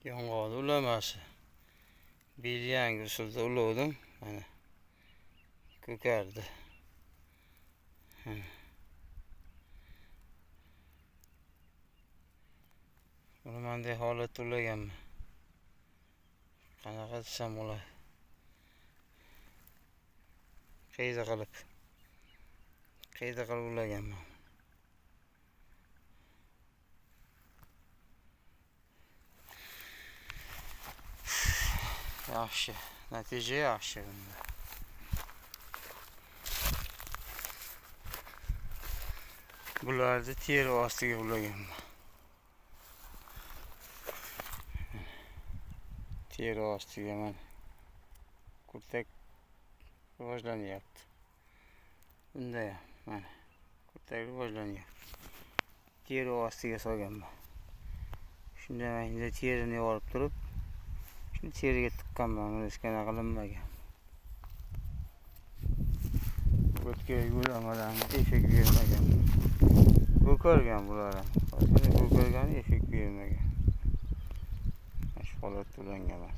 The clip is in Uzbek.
Yong'oq ulamasi. Bir yangi usulda uladim. Mana ko'kardi. Buni bunday holatda ulaganman. Qanaqa desam bo'ladi? Qayda qilib ulaganman. Yaxshi, natija yaxshi bunda. Bularni teri ostiga ulaganman. Teri ostiga mana kurtak rivojlanyapti. Bunda ham mana kurtak rivojlanyapti. Teri ostiga solganman. Shunda men terini yorib turib, shuni teriga tiqqanman. Hech qanaqa qilinmagan. O'tgan ulamalarni effekt bermagan. Ko'kargan bular ham. Ko'kargan effekt bermagan. Shu holatda ulanganman.